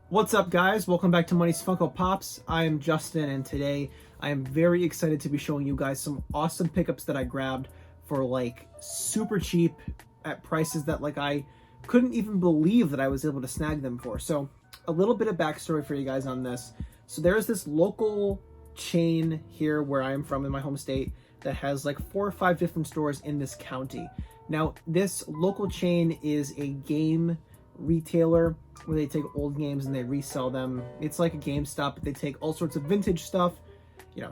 What's up, guys? Welcome back to Money's Funko Pops. I am Justin, and today I am very excited to be showing you guys some awesome pickups that I grabbed for like super cheap at prices that I couldn't even believe that I was able to snag them for. So a little bit of backstory for you guys on this. So there's this local chain here where I am from in my home state that has like 4 or 5 different stores in this county. Now, this local chain is a game retailer where they take old games and they resell them. It's like a GameStop, but they take all sorts of vintage stuff,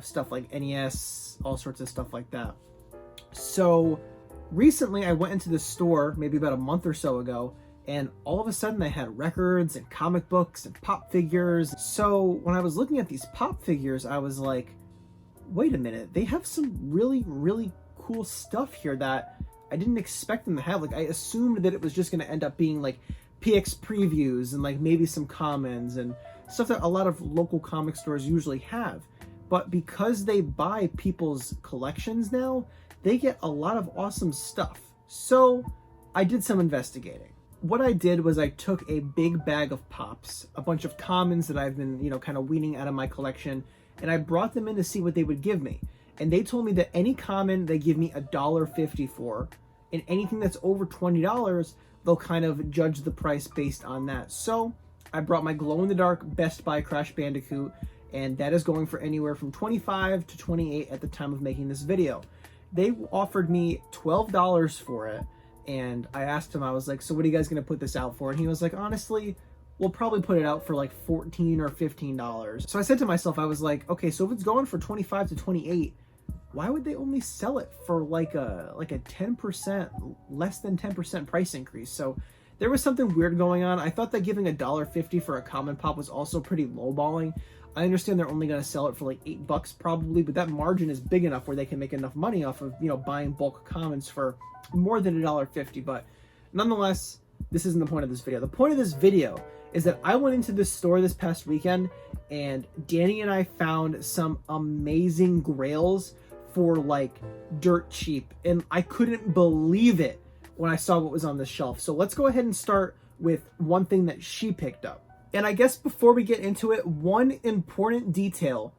stuff like NES, all sorts of stuff like that. So recently I went into the store maybe about a month or so ago, and all of a sudden they had records and comic books and pop figures. So when I was looking at these pop figures, I was like, wait a minute, they have some really, really cool stuff here that I didn't expect them to have. I assumed that it was just going to end up being like PX previews and like maybe some commons and stuff that a lot of local comic stores usually have. But because they buy people's collections now, they get a lot of awesome stuff. So I did some investigating. What I did was I took a big bag of pops, a bunch of commons that I've been, kind of weaning out of my collection, and I brought them in to see what they would give me. And they told me that any common they give me $1.50 for, and anything that's over $20, they'll kind of judge the price based on that. So I brought my glow-in-the-dark Best Buy Crash Bandicoot, and that is going for anywhere from $25 to $28 at the time of making this video. They offered me $12 for it, and I asked him, I was like, so what are you guys going to put this out for? And he was like, honestly, we'll probably put it out for like $14 or $15. So I said to myself, I was like, okay, so if it's going for $25 to $28, why would they only sell it for like a 10%, less than 10% price increase? So there was something weird going on. I thought that giving $1.50 for a common pop was also pretty lowballing. I understand they're only going to sell it for like $8 probably, but that margin is big enough where they can make enough money off of, buying bulk commons for more than $1.50. But nonetheless, this isn't the point of this video. The point of this video is that I went into this store this past weekend, and Danny and I found some amazing grails for like dirt cheap, and I couldn't believe it when I saw what was on the shelf. So let's go ahead and start with one thing that she picked up. And I guess before we get into it, one important detail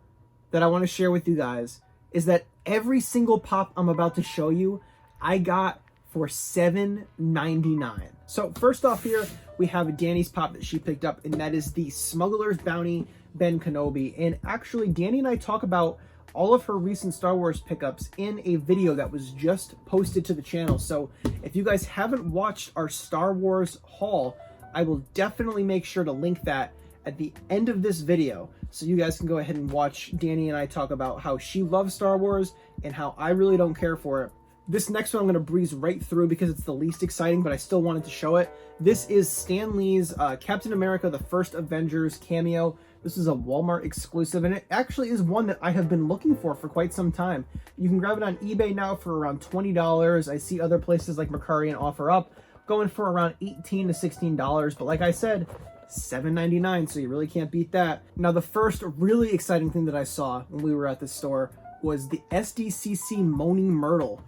that I want to share with you guys is that every single pop I'm about to show you, I got for $7.99. So first off here, we have Danny's pop that she picked up, and that is the Smuggler's Bounty Ben Kenobi. And actually, Danny and I talk about all of her recent Star Wars pickups in a video that was just posted to the channel. So if you guys haven't watched our Star Wars haul, I will definitely make sure to link that at the end of this video, so you guys can go ahead and watch Danny and I talk about how she loves Star Wars and how I really don't care for it. This next one I'm going to breeze right through because it's the least exciting, but I still wanted to show it. This is Stan Lee's Captain America: The First Avengers cameo. This is a Walmart exclusive, and it actually is one that I have been looking for quite some time. You can grab it on eBay now for around $20. I see other places like Mercari and OfferUp going for around $18 to $16, but like I said, $7.99, so you really can't beat that. Now, the first really exciting thing that I saw when we were at the store was the SDCC Moaning Myrtle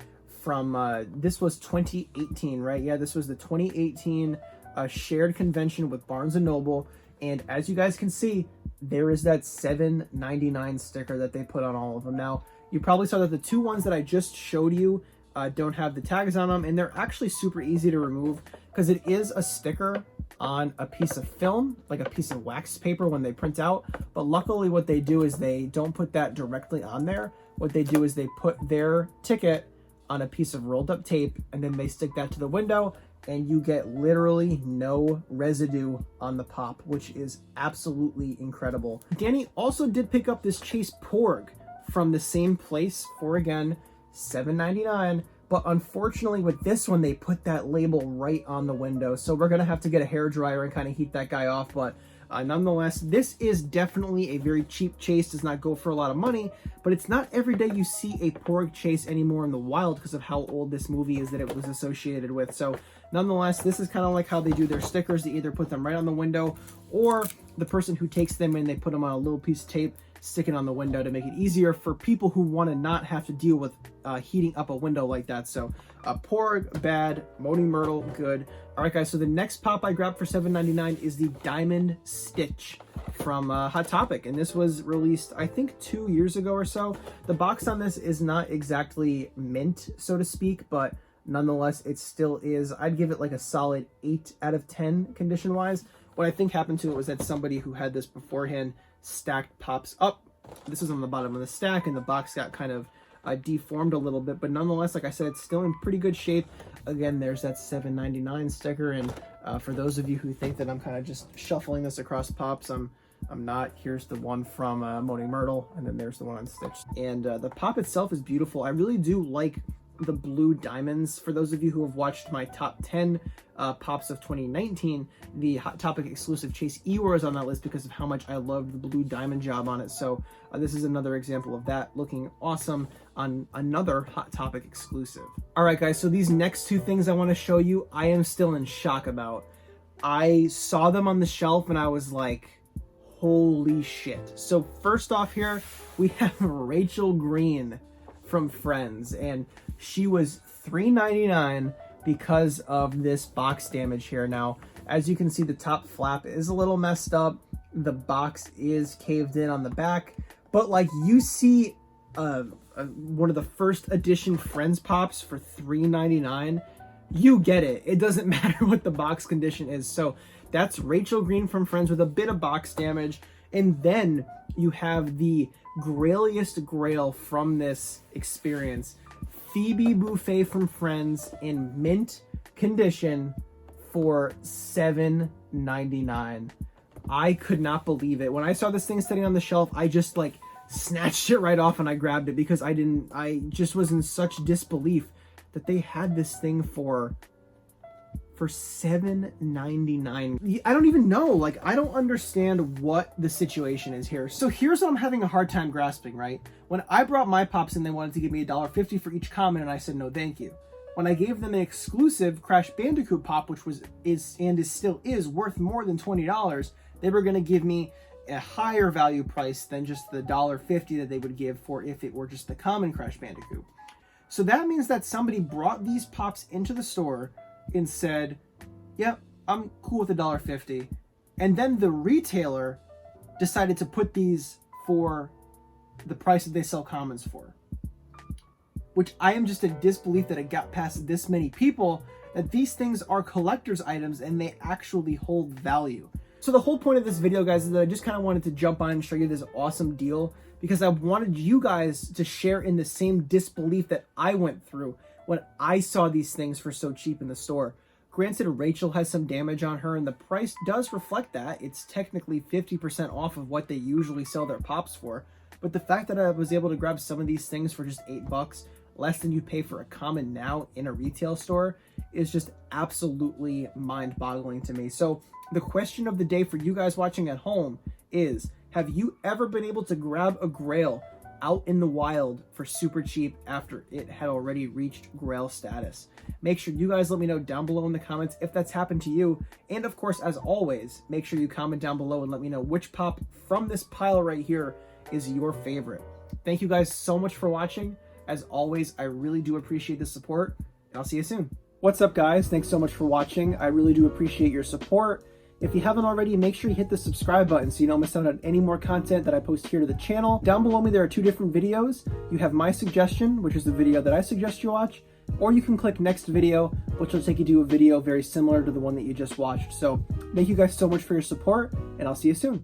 from, this was 2018, right? Yeah, this was the 2018 shared convention with Barnes & Noble, and as you guys can see, there is that $7.99 sticker that they put on all of them. Now, you probably saw that the two ones that I just showed you don't have the tags on them, and they're actually super easy to remove because it is a sticker on a piece of film, like a piece of wax paper when they print out. But luckily what they do is they don't put that directly on there. What they do is they put their ticket on a piece of rolled up tape, and then they stick that to the window, and you get literally no residue on the pop, which is absolutely incredible. Danny also did pick up this Chase Porg from the same place for, again, $7.99, but unfortunately with this one they put that label right on the window, so we're gonna have to get a hairdryer and kind of heat that guy off. But nonetheless, this is definitely a very cheap chase. Does not go for a lot of money, but it's not every day you see a Porg chase anymore in the wild because of how old this movie is that it was associated with. So nonetheless, this is kind of like how they do their stickers. They either put them right on the window, or the person who takes them and they put them on a little piece of tape stick it on the window to make it easier for people who want to not have to deal with heating up a window like that. So Porg, bad. Moaning Myrtle, good. All right, guys, so the next pop I grabbed for $7.99 is the Diamond Stitch from Hot Topic, and this was released, I think, 2 years ago or so. The box on this is not exactly mint, so to speak, but nonetheless, it still is. I'd give it like a solid 8 out of 10 condition-wise. What I think happened to it was that somebody who had this beforehand stacked pops up. This is on the bottom of the stack, and the box got kind of deformed a little bit, but nonetheless, like I said, it's still in pretty good shape. Again, there's that $7.99 sticker, and for those of you who think that I'm kind of just shuffling this across pops, I'm not. Here's the one from Moaning Myrtle, and then there's the one on Stitch. And the pop itself is beautiful. I really do like the blue diamonds. For those of you who have watched my top 10 pops of 2019, the Hot Topic exclusive Chase Eeyore is on that list because of how much I love the blue diamond job on it. So this is another example of that looking awesome on another Hot Topic exclusive. All right, guys, so these next two things I want to show you, I am still in shock about. I saw them on the shelf and I was like, holy shit. So first off here, we have Rachel Green from Friends, and she was $3.99 because of this box damage here. Now, as you can see, the top flap is a little messed up. The box is caved in on the back, but like you see one of the first edition Friends pops for $3.99, you get it. It doesn't matter what the box condition is. So that's Rachel Green from Friends with a bit of box damage. And then you have the grailiest grail from this experience, Phoebe Buffay from Friends in mint condition for $7.99. I could not believe it. When I saw this thing sitting on the shelf, I just like snatched it right off and I grabbed it because I just was in such disbelief that they had this thing for $7.99. I don't even know, like, I don't understand what the situation is here. So here's what I'm having a hard time grasping, right? When I brought my pops in, they wanted to give me $1.50 for each comment, and I said no thank you. When I gave them an exclusive Crash Bandicoot pop, which still is worth more than $20, they were going to give me a higher value price than just the $1.50 that they would give for if it were just the common Crash Bandicoot. So that means that somebody brought these pops into the store and said, yep, I'm cool with $1.50. And then the retailer decided to put these for the price that they sell commons for. Which I am just in disbelief that it got past this many people, that these things are collector's items and they actually hold value. So the whole point of this video, guys, is that I just kind of wanted to jump on and show you this awesome deal because I wanted you guys to share in the same disbelief that I went through when I saw these things for so cheap in the store. Granted, Rachel has some damage on her, and the price does reflect that. It's technically 50% off of what they usually sell their pops for. But the fact that I was able to grab some of these things for just $8, less than you pay for a common now in a retail store, is just absolutely mind-boggling to me. So the question of the day for you guys watching at home is, have you ever been able to grab a Grail out in the wild for super cheap after it had already reached Grail status? Make sure you guys let me know down below in the comments if that's happened to you. And of course, as always, make sure you comment down below and let me know which pop from this pile right here is your favorite. Thank you guys so much for watching. As always, I really do appreciate the support, and I'll see you soon. What's up, guys? Thanks so much for watching. I really do appreciate your support. If you haven't already, make sure you hit the subscribe button so you don't miss out on any more content that I post here to the channel. Down below me, there are two different videos. You have my suggestion, which is the video that I suggest you watch, or you can click next video, which will take you to a video very similar to the one that you just watched. So thank you guys so much for your support, and I'll see you soon.